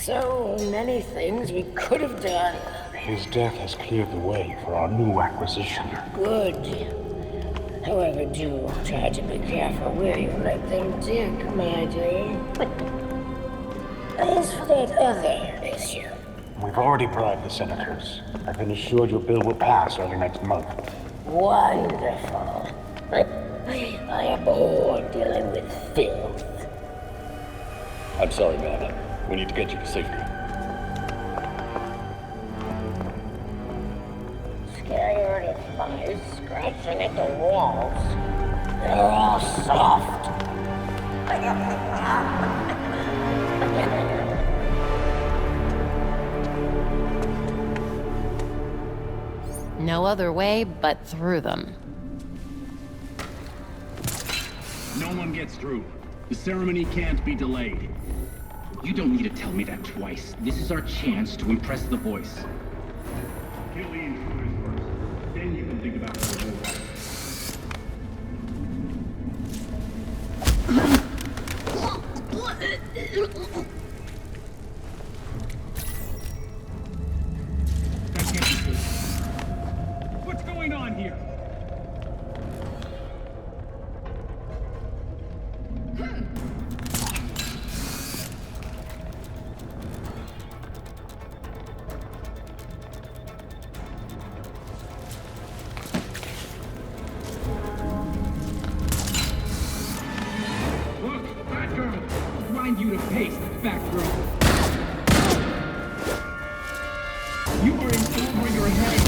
So many things we could have done. His death has cleared the way for our new acquisition. Good. However, do try to be careful where you let them dig, my dear. As for that other issue... We've already bribed the senators. I've been assured your bill will pass early next month. Wonderful. I abhor dealing with filth. I'm sorry, man. We need to get you to safety. Scared of flies scratching at the walls. They're all soft. No other way but through them. No one gets through. The ceremony can't be delayed. You don't need to tell me that twice. This is our chance to impress the voice. Kill the intruders first. Then you can think about the whole rest. That can't be good. What's going on here? You to pace, fat girl. You are in over your head.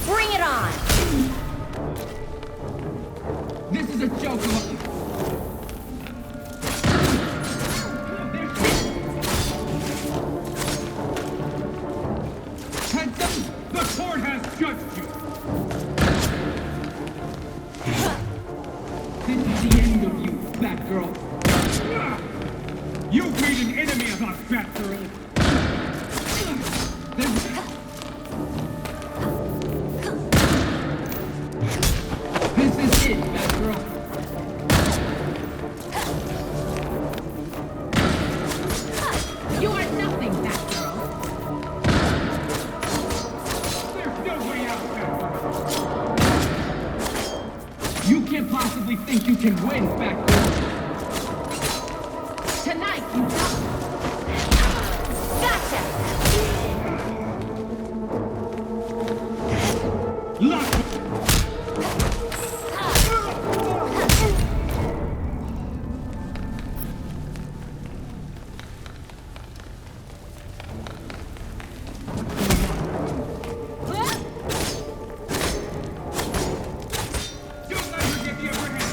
Bring it on! This is a joke. Handsome, the court has judged you. This is the end of you, fat girl. You've made an enemy of us, fat girl. This is it, fat girl. You are nothing, fat girl. There's no way out, fat girl. You can't possibly think you can win, fat girl. Tonight, you don't. Gotcha! Lock! Don't let her get the upper hand!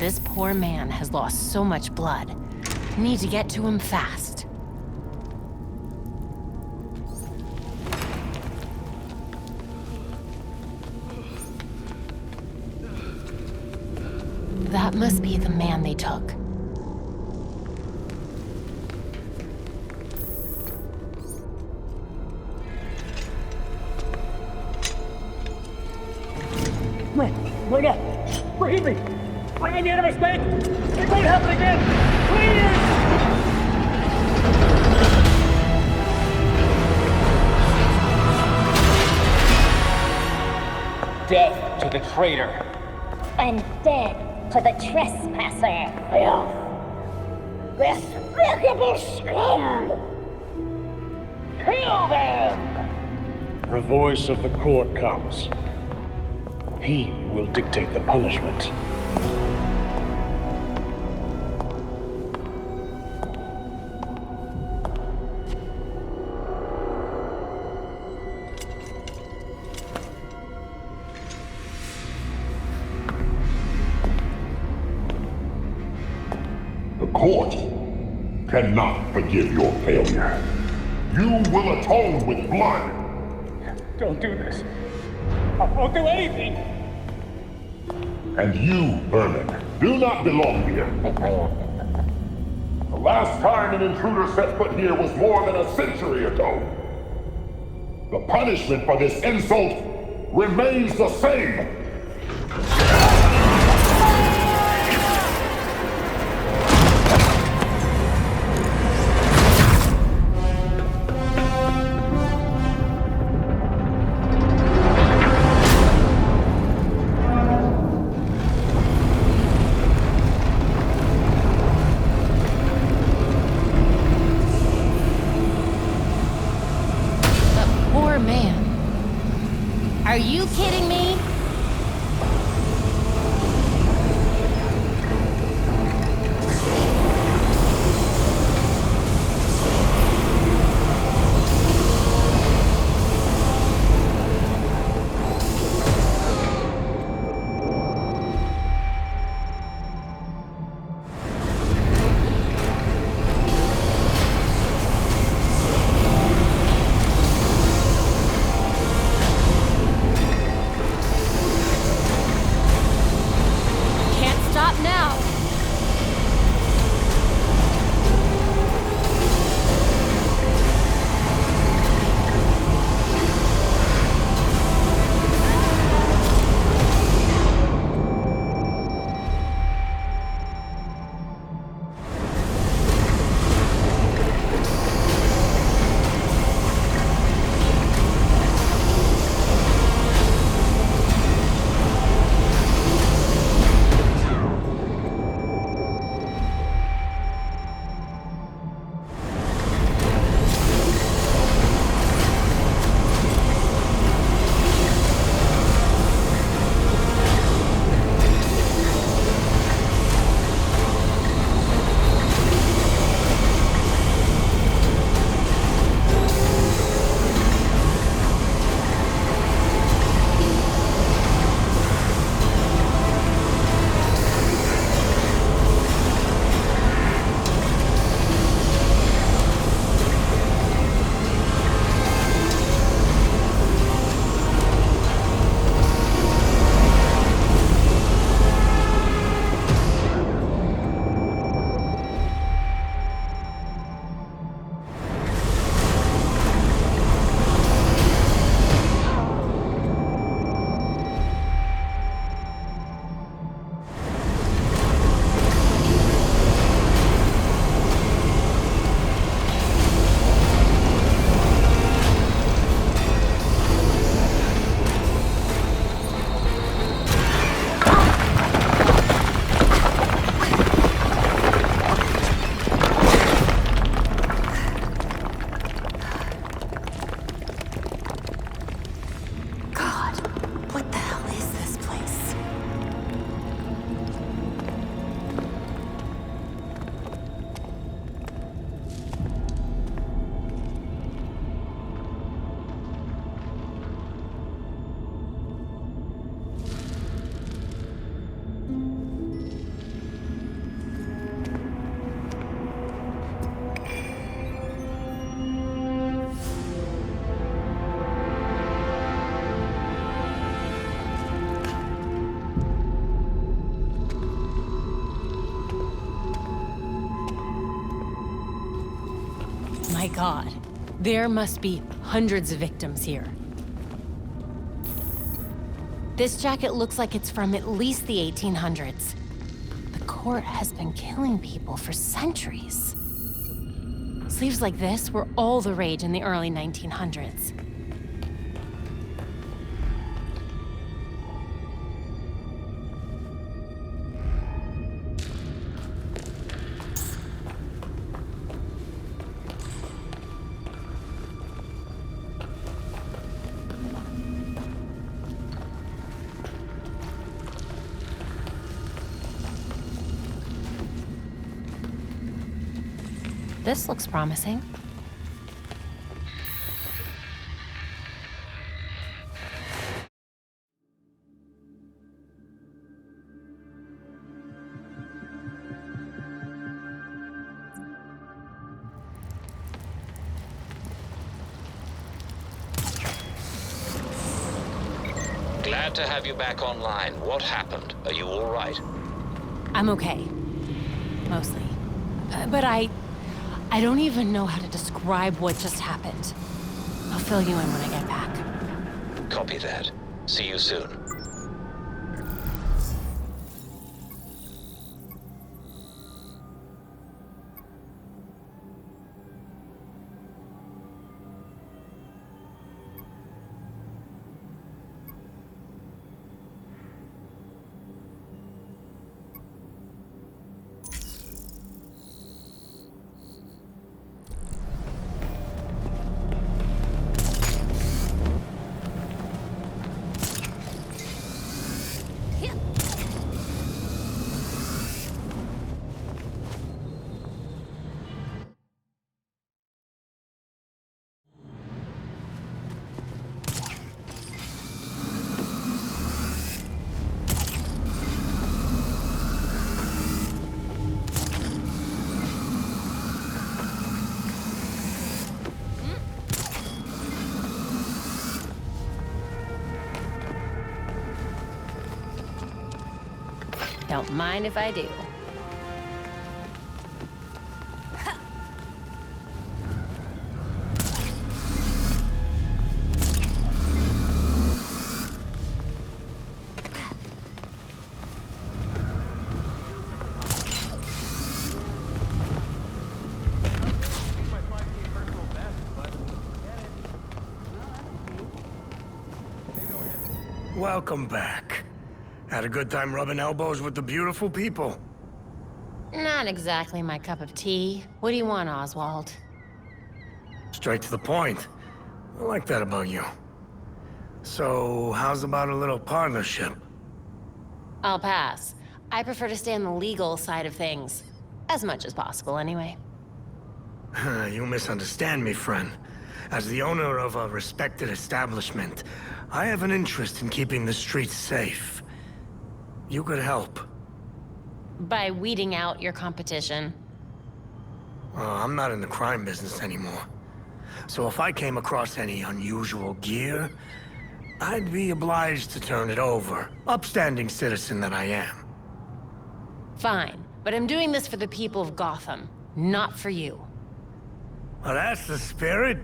This poor man has lost so much blood. Need to get to him fast. That must be the man they took. Bring up! Bring me! Bring me the enemy mistake! It won't happen again! Please! Death to the traitor! And dead to the trespasser. Filth. Despicable scum! Kill them! The voice of the court comes. He will dictate the punishment. The court cannot forgive your failure. You will atone with blood. Don't do this. I won't do anything! And you, Vermin, do not belong here. The last time an intruder set foot here was more than a century ago. The punishment for this insult remains the same. Are you kidding me? god. There must be hundreds of victims here. This jacket looks like it's from at least the 1800s. The court has been killing people for centuries. Sleeves like this were all the rage in the early 1900s. This looks promising. Glad to have you back online. What happened? Are you all right? I'm okay. Mostly. But I don't even know how to describe what just happened. I'll fill you in when I get back. Copy that. See you soon. Don't mind if I do. Welcome back. Had a good time rubbing elbows with the beautiful people. Not exactly my cup of tea. What do you want, Oswald? Straight to the point. I like that about you. So, how's about a little partnership? I'll pass. I prefer to stay on the legal side of things. As much as possible, anyway. You misunderstand me, friend. As the owner of a respected establishment, I have an interest in keeping the streets safe. You could help. By weeding out your competition. I'm not in the crime business anymore. So if I came across any unusual gear, I'd be obliged to turn it over. Upstanding citizen that I am. Fine, but I'm doing this for the people of Gotham, not for you. Well, that's the spirit.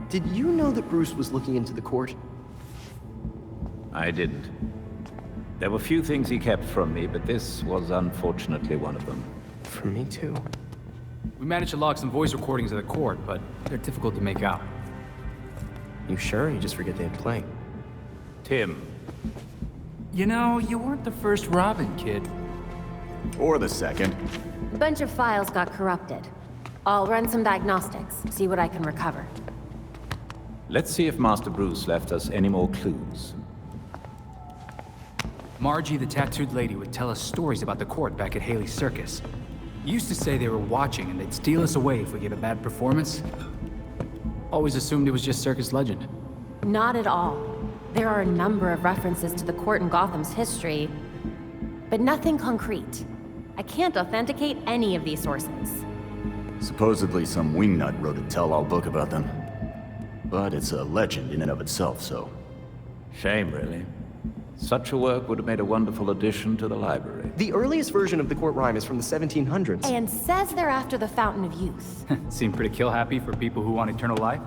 Did you know that Bruce was looking into the court? I didn't. There were few things he kept from me, but this was unfortunately one of them. From me too. We managed to log some voice recordings of the court, but they're difficult to make out. You sure? You just forget they had playing. Tim. You know, you weren't the first Robin, kid. Or the second. A bunch of files got corrupted. I'll run some diagnostics, see what I can recover. Let's see if Master Bruce left us any more clues. Margie, the tattooed lady, would tell us stories about the court back at Haley's circus. Used to say they were watching and they'd steal us away if we gave a bad performance. Always assumed it was just circus legend. Not at all. There are a number of references to the court in Gotham's history, but nothing concrete. I can't authenticate any of these sources. Supposedly some wingnut wrote a tell-all book about them. But it's a legend in and of itself, so... Shame, really. Such a work would have made a wonderful addition to the library. The earliest version of the court rhyme is from the 1700s. And says they're after the Fountain of Youth. Seem pretty kill-happy for people who want eternal life.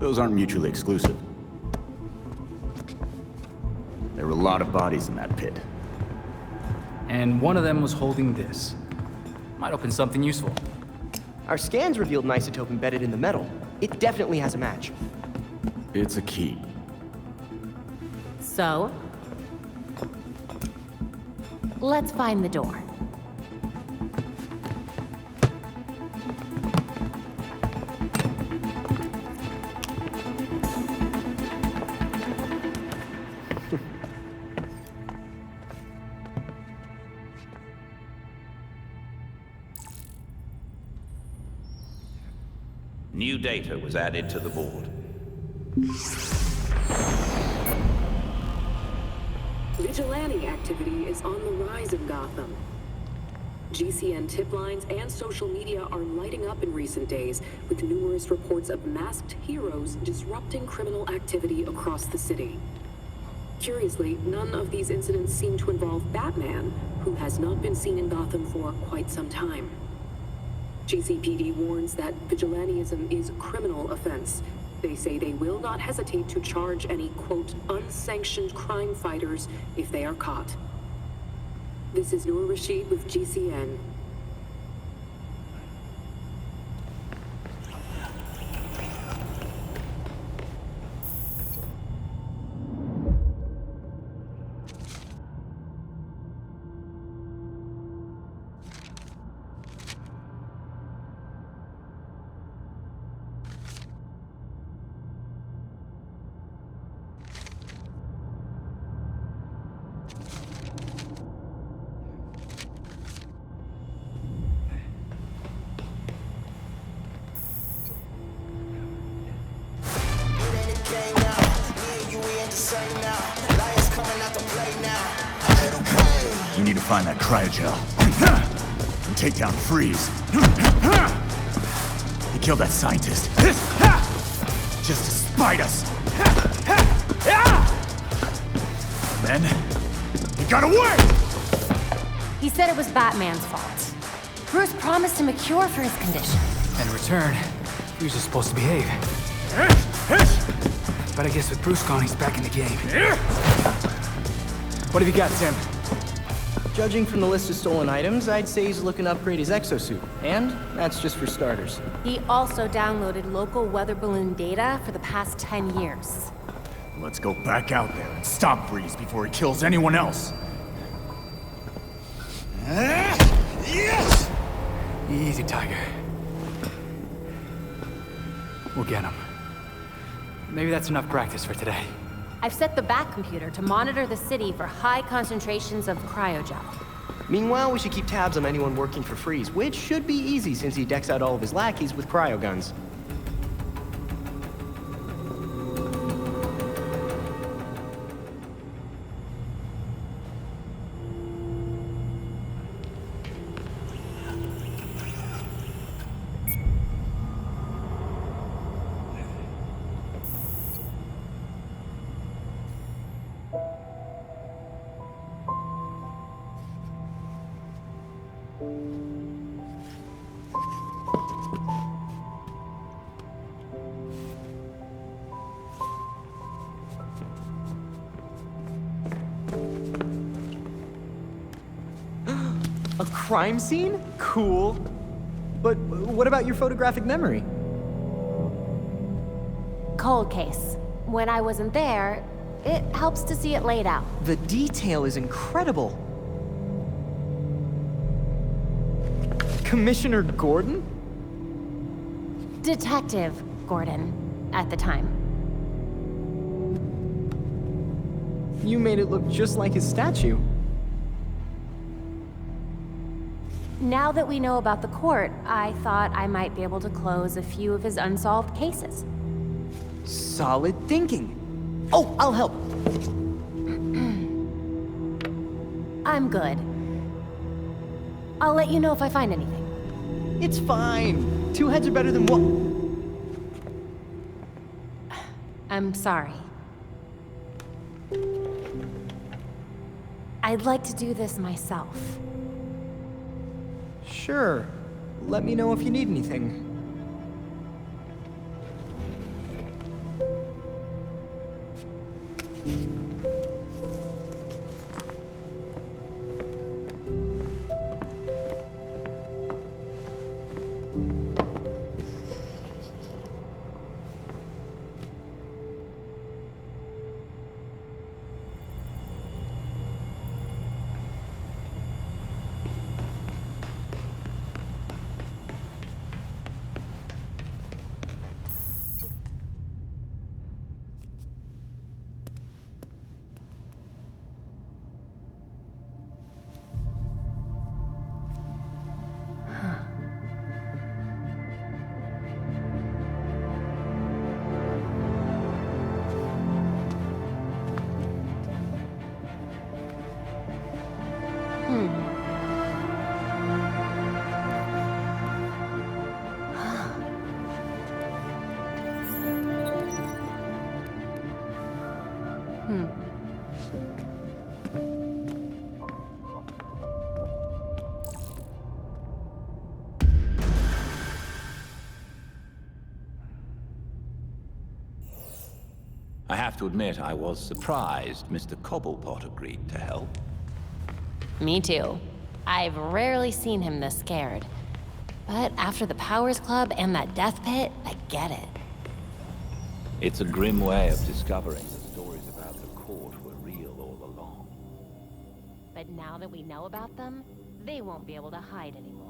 Those aren't mutually exclusive. There were a lot of bodies in that pit. And one of them was holding this. Might open something useful. Our scans revealed an isotope embedded in the metal. It definitely has a match. It's a key. So? Let's find the door. New data was added to the board. Vigilante activity is on the rise in Gotham. GCN tip lines and social media are lighting up in recent days, with numerous reports of masked heroes disrupting criminal activity across the city. Curiously, none of these incidents seem to involve Batman, who has not been seen in Gotham for quite some time. GCPD warns that vigilantism is a criminal offense. They say they will not hesitate to charge any, quote, unsanctioned crime fighters if they are caught. This is Noor Rashid with GCN. We need to find that cryogel. And take down Freeze. He killed that scientist. Just to spite us. Then, he got away! He said it was Batman's fault. Bruce promised him a cure for his condition. In return, he was just supposed to behave. But I guess with Bruce gone, he's back in the game. What have you got, Tim? Judging from the list of stolen items, I'd say he's looking to upgrade his exosuit. And that's just for starters. He also downloaded local weather balloon data for the past 10 years. Let's go back out there and stop Freeze before he kills anyone else. Yes! Easy, Tiger. We'll get him. Maybe that's enough practice for today. I've set the back computer to monitor the city for high concentrations of cryogel. Meanwhile, we should keep tabs on anyone working for Freeze, which should be easy since he decks out all of his lackeys with cryoguns. A crime scene? Cool. But what about your photographic memory? Cold case. When I wasn't there, it helps to see it laid out. The detail is incredible. Commissioner Gordon? Detective Gordon, at the time. You made it look just like his statue. Now that we know about the court, I thought I might be able to close a few of his unsolved cases. Solid thinking. Oh, I'll help. I'm good. I'll let you know if I find anything. It's fine. Two heads are better than one. I'm sorry. I'd like to do this myself. Sure. Let me know if you need anything. I have to admit, I was surprised Mr. Cobblepot agreed to help. Me too. I've rarely seen him this scared. But after the Powers Club and that death pit, I get it. It's a grim way of discovering the stories about the court were real all along. But now that we know about them, they won't be able to hide anymore.